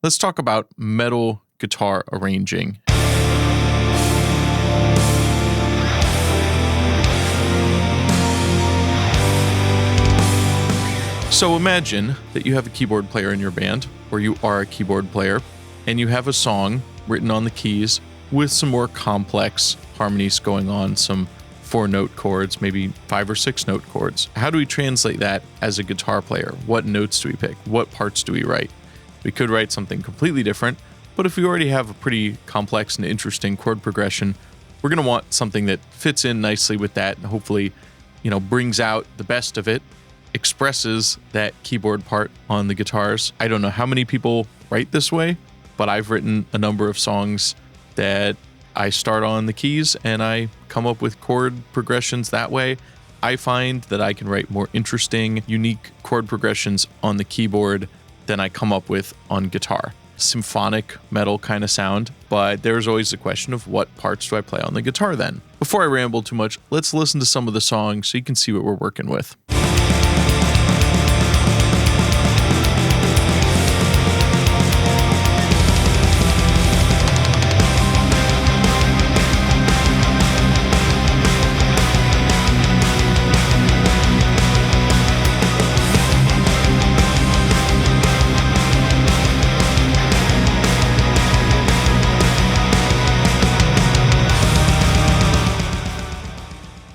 let's talk about metal guitar arranging. So imagine that you have a keyboard player in your band, or you are a keyboard player, and you have a song written on the keys with some more complex harmonies going on, some 4-note chords, maybe 5 or 6-note chords. How do we translate that as a guitar player? What notes do we pick? What parts do we write? We could write something completely different, but if we already have a pretty complex and interesting chord progression, we're going to want something that fits in nicely with that and hopefully, brings out the best of it, expresses that keyboard part on the guitars. I don't know how many people write this way, but I've written a number of songs that I start on the keys and I come up with chord progressions that way. I find that I can write more interesting, unique chord progressions on the keyboard than I come up with on guitar. Symphonic metal kind of sound, but there's always the question of what parts do I play on the guitar then? Before I ramble too much, let's listen to some of the songs so you can see what we're working with.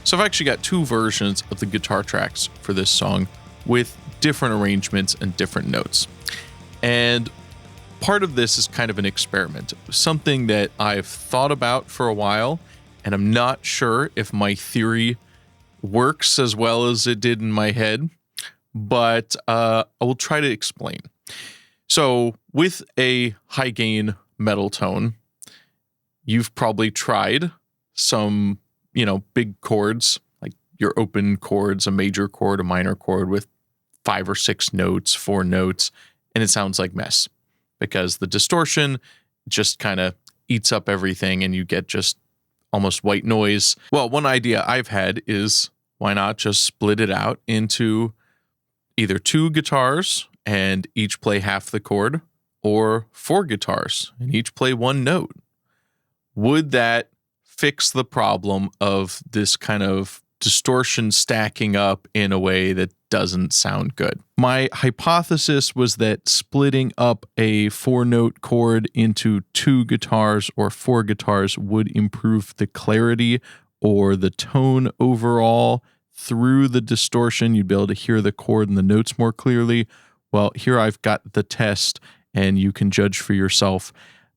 So I've actually got two versions of the guitar tracks for this song with different arrangements and different notes. And part of this is kind of an experiment, something that I've thought about for a while, and I'm not sure if my theory works as well as it did in my head, but I will try to explain. So with a high gain metal tone, you've probably tried some big chords, like your open chords, a major chord, a minor chord with 5 or 6 notes, 4 notes, and it sounds like mess because the distortion just kind of eats up everything and you get just almost white noise. Well, one idea I've had is why not just split it out into either 2 guitars and each play half the chord, or 4 guitars and each play 1 note. Would that fix the problem of this kind of distortion stacking up in a way that doesn't sound good? My hypothesis was that splitting up a 4-note chord into 2 guitars or 4 guitars would improve the clarity or the tone overall through the distortion. You'd be able to hear the chord and the notes more clearly. Well, here I've got the test and you can judge for yourself.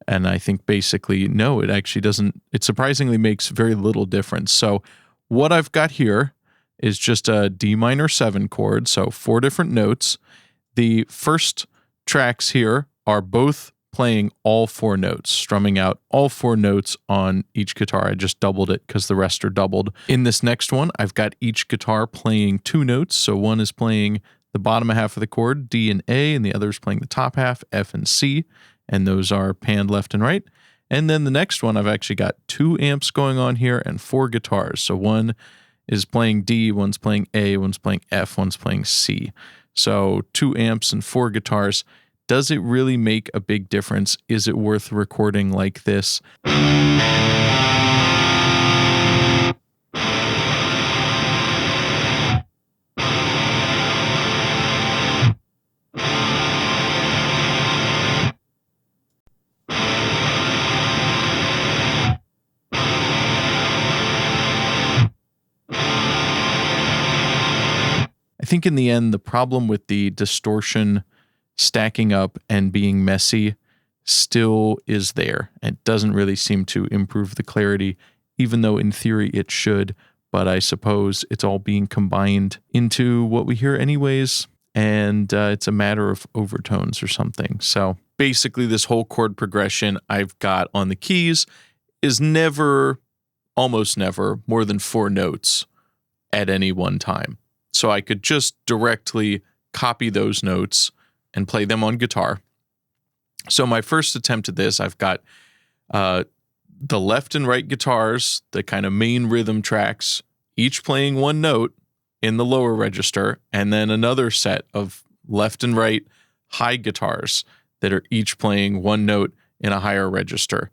And I think basically, no, it actually doesn't. It surprisingly makes very little difference. So what I've got here is just a D minor 7 chord, so 4 different notes. The first tracks here are both playing all 4 notes, strumming out all 4 notes on each guitar. I just doubled it because the rest are doubled. In this next one, I've got each guitar playing 2 notes. So one is playing the bottom half of the chord, D and A, and the other is playing the top half, F and C. And those are panned left and right. And then the next one, I've actually got 2 amps going on here and 4 guitars. So one is playing D, one's playing A, one's playing F, one's playing C. So 2 amps and 4 guitars. Does it really make a big difference? Is it worth recording like this? I think in the end, the problem with the distortion stacking up and being messy still is there. It doesn't really seem to improve the clarity, even though in theory it should. But I suppose it's all being combined into what we hear anyways, and it's a matter of overtones or something. So basically this whole chord progression I've got on the keys is almost never, more than 4 notes at any one time. So I could just directly copy those notes and play them on guitar. So my first attempt at this, I've got the left and right guitars, the kind of main rhythm tracks, each playing 1 note in the lower register, and then another set of left and right high guitars that are each playing one note in a higher register.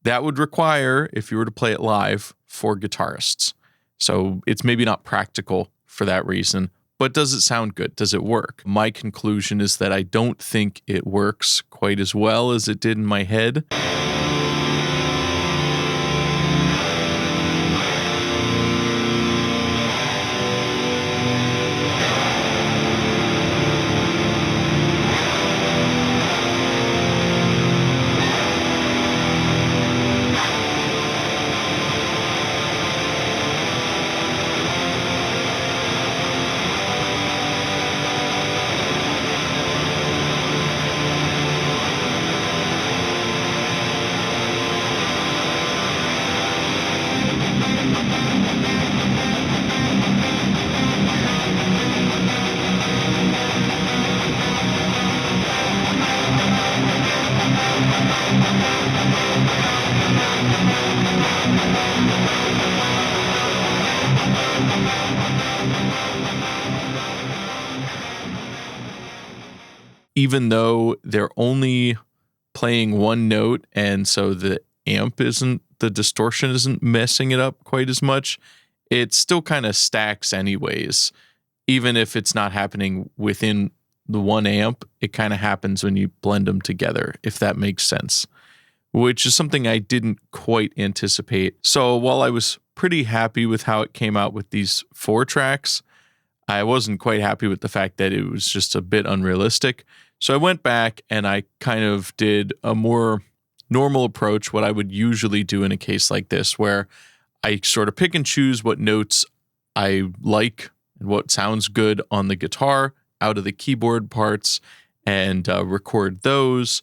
That would require, if you were to play it live, 4 guitarists. So it's maybe not practical for that reason, but does it sound good? Does it work? My conclusion is that I don't think it works quite as well as it did in my head. Even though they're only playing one note, and so the distortion isn't messing it up quite as much, it still kind of stacks anyways. Even if it's not happening within the one amp, it kind of happens when you blend them together, if that makes sense, which is something I didn't quite anticipate. So while I was pretty happy with how it came out with these 4 tracks, I wasn't quite happy with the fact that it was just a bit unrealistic. So I went back and I kind of did a more normal approach, what I would usually do in a case like this, where I sort of pick and choose what notes I like and what sounds good on the guitar out of the keyboard parts and record those.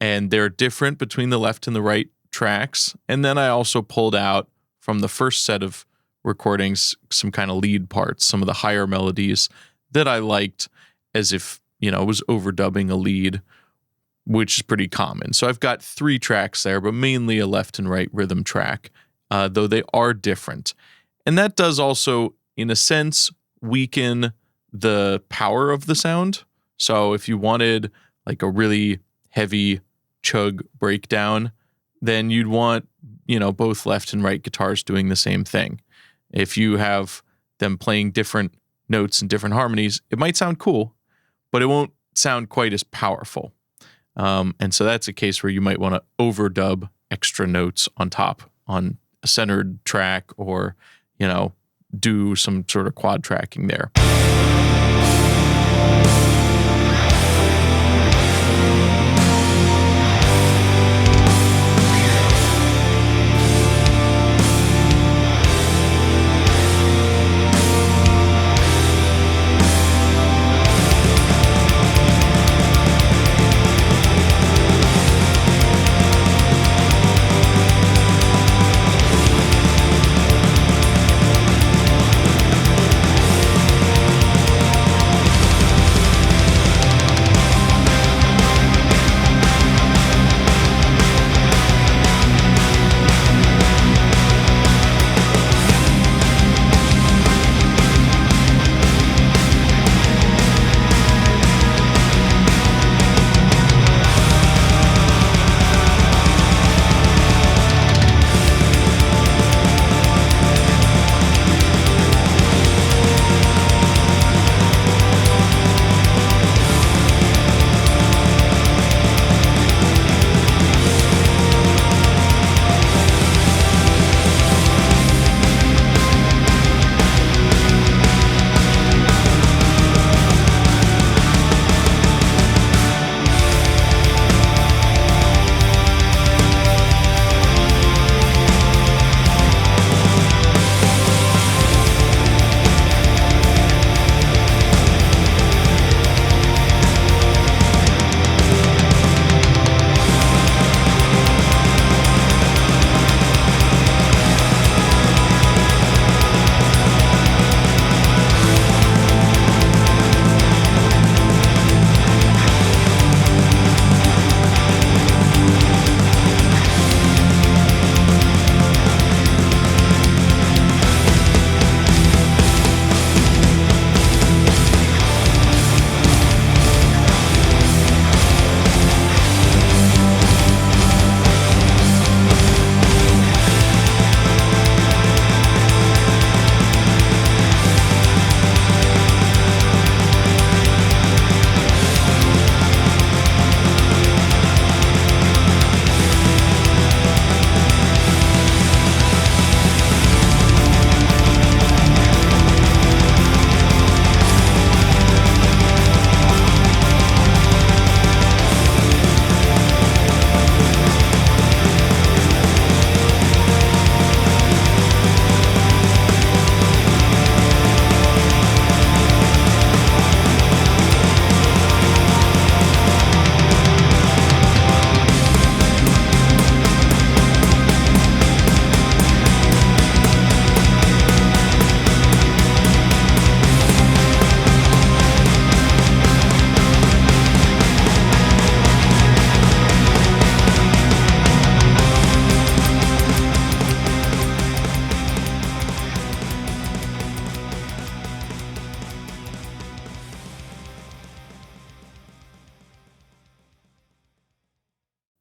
And they're different between the left and the right tracks. And then I also pulled out from the first set of recordings some kind of lead parts, some of the higher melodies that I liked, as if, it was overdubbing a lead, which is pretty common. So I've got 3 tracks there, but mainly a left and right rhythm track, though they are different. And that does also, in a sense, weaken the power of the sound. So if you wanted like a really heavy chug breakdown, then you'd want, both left and right guitars doing the same thing. If you have them playing different notes and different harmonies, it might sound cool, but it won't sound quite as powerful. And so that's a case where you might want to overdub extra notes on top on a centered track, or, do some sort of quad tracking there.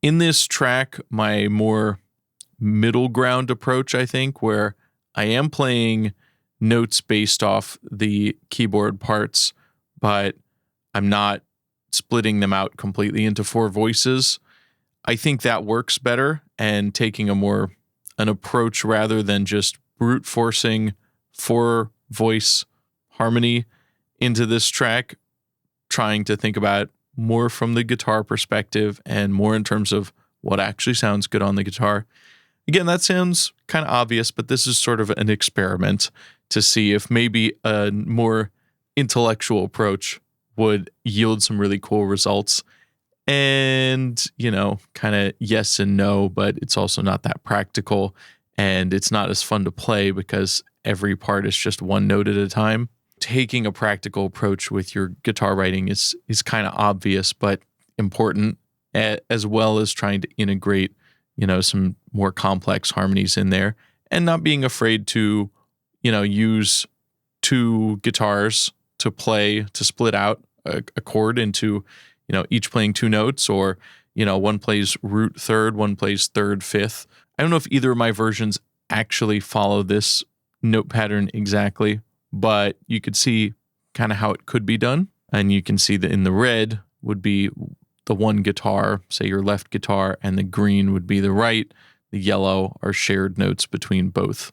In this track, my more middle ground approach, I think, where I am playing notes based off the keyboard parts, but I'm not splitting them out completely into 4 voices. I think that works better, and taking an approach rather than just brute forcing 4 voice harmony into this track, trying to think about more from the guitar perspective and more in terms of what actually sounds good on the guitar. Again, that sounds kind of obvious, but this is sort of an experiment to see if maybe a more intellectual approach would yield some really cool results. And, kind of yes and no, but it's also not that practical, and it's not as fun to play because every part is just one note at a time. Taking a practical approach with your guitar writing is kind of obvious, but important, as well as trying to integrate, some more complex harmonies in there, and not being afraid to, use 2 guitars to split out a chord into, each playing 2 notes, or, one plays root third, one plays third, fifth. I don't know if either of my versions actually follow this note pattern exactly, but you could see kind of how it could be done. And you can see that in the red would be the one guitar, say your left guitar, and the green would be the right. The yellow are shared notes between both.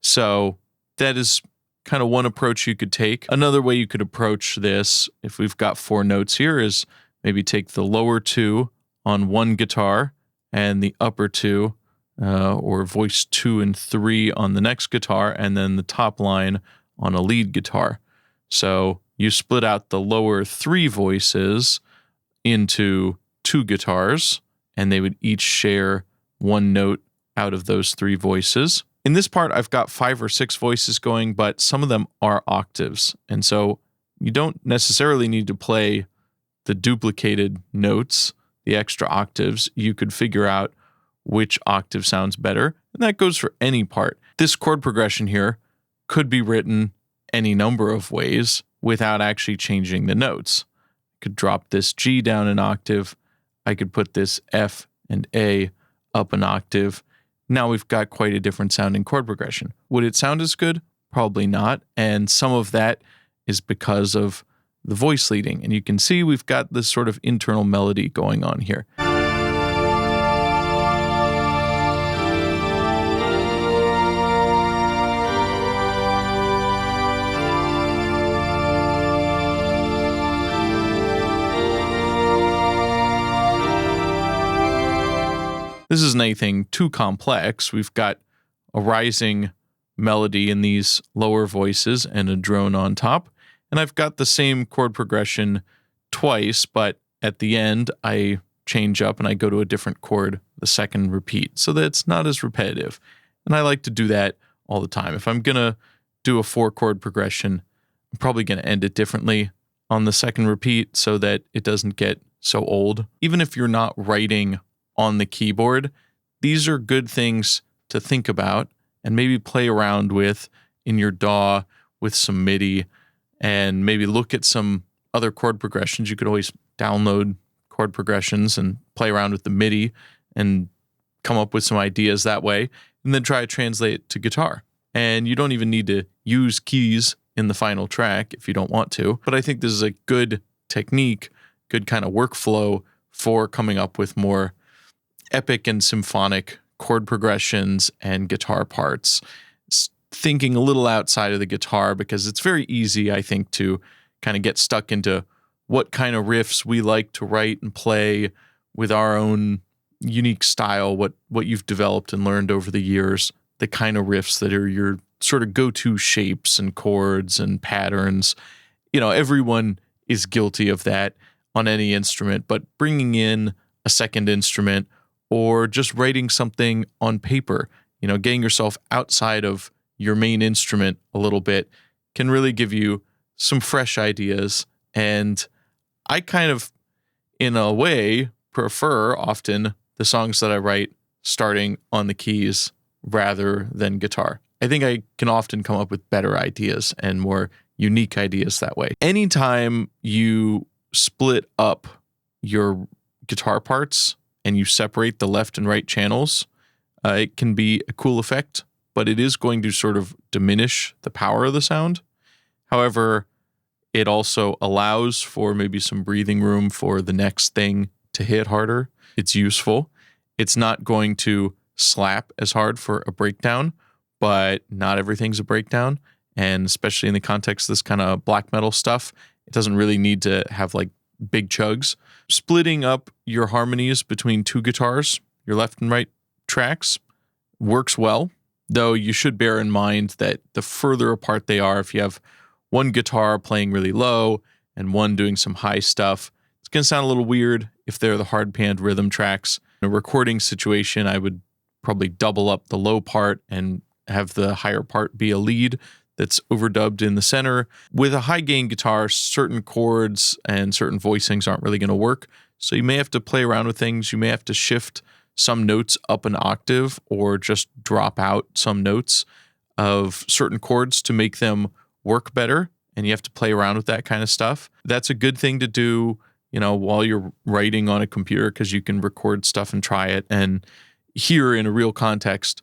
So that is kind of one approach you could take. Another way you could approach this, if we've got 4 notes here, is maybe take the lower 2 on one guitar and the upper 2, or voice 2 and 3 on the next guitar, and then the top line on a lead guitar. So you split out the lower 3 voices into 2 guitars, and they would each share 1 note out of those 3 voices. In this part, I've got 5 or 6 voices going, but some of them are octaves. And so you don't necessarily need to play the duplicated notes, the extra octaves. You could figure out which octave sounds better. And that goes for any part. This chord progression here could be written any number of ways without actually changing the notes. I could drop this G down an octave. I could put this F and A up an octave. Now we've got quite a different sounding chord progression. Would it sound as good? Probably not. And some of that is because of the voice leading. And you can see we've got this sort of internal melody going on here. This isn't anything too complex. We've got a rising melody in these lower voices and a drone on top. And I've got the same chord progression twice, but at the end, I change up and I go to a different chord, the second repeat, so that it's not as repetitive. And I like to do that all the time. If I'm going to do a 4-chord progression, I'm probably going to end it differently on the second repeat so that it doesn't get so old. Even if you're not writing on the keyboard, these are good things to think about and maybe play around with in your DAW with some MIDI, and maybe look at some other chord progressions. You could always download chord progressions and play around with the MIDI and come up with some ideas that way, and then try to translate it to guitar. And you don't even need to use keys in the final track if you don't want to. But I think this is a good technique, good kind of workflow for coming up with more epic and symphonic chord progressions and guitar parts. Thinking a little outside of the guitar, because it's very easy, I think, to kind of get stuck into what kind of riffs we like to write and play with our own unique style, what you've developed and learned over the years, the kind of riffs that are your sort of go-to shapes and chords and patterns. Everyone is guilty of that on any instrument, but bringing in a second instrument or just writing something on paper, getting yourself outside of your main instrument a little bit can really give you some fresh ideas. And I kind of, in a way, prefer often the songs that I write starting on the keys rather than guitar. I think I can often come up with better ideas and more unique ideas that way. Anytime you split up your guitar parts and you separate the left and right channels, it can be a cool effect, but it is going to sort of diminish the power of the sound. However, it also allows for maybe some breathing room for the next thing to hit harder. It's useful. It's not going to slap as hard for a breakdown, but not everything's a breakdown. And especially in the context of this kind of black metal stuff, it doesn't really need to have like big chugs. Splitting up your harmonies between two guitars, your left and right tracks, works well, though you should bear in mind that the further apart they are, if you have one guitar playing really low and one doing some high stuff, it's going to sound a little weird if they're the hard panned rhythm tracks. In a recording situation, I would probably double up the low part and have the higher part be a lead that's overdubbed in the center. With a high gain guitar, certain chords and certain voicings aren't really going to work. So you may have to play around with things. You may have to shift some notes up an octave or just drop out some notes of certain chords to make them work better. And you have to play around with that kind of stuff. That's a good thing to do, while you're writing on a computer, because you can record stuff and try it and hear in a real context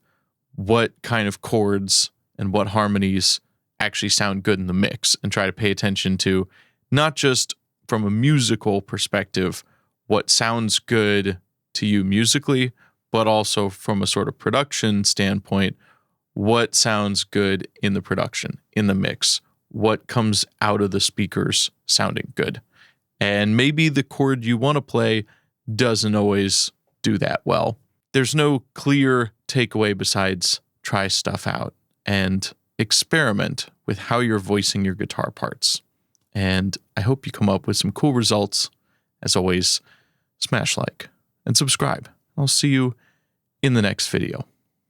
what kind of chords and what harmonies actually sound good in the mix, and try to pay attention to not just from a musical perspective what sounds good to you musically, but also from a sort of production standpoint, what sounds good in the production, in the mix, what comes out of the speakers sounding good. And maybe the chord you want to play doesn't always do that well. There's no clear takeaway besides try stuff out and experiment with how you're voicing your guitar parts. And I hope you come up with some cool results. As always, smash like and subscribe. I'll see you in the next video.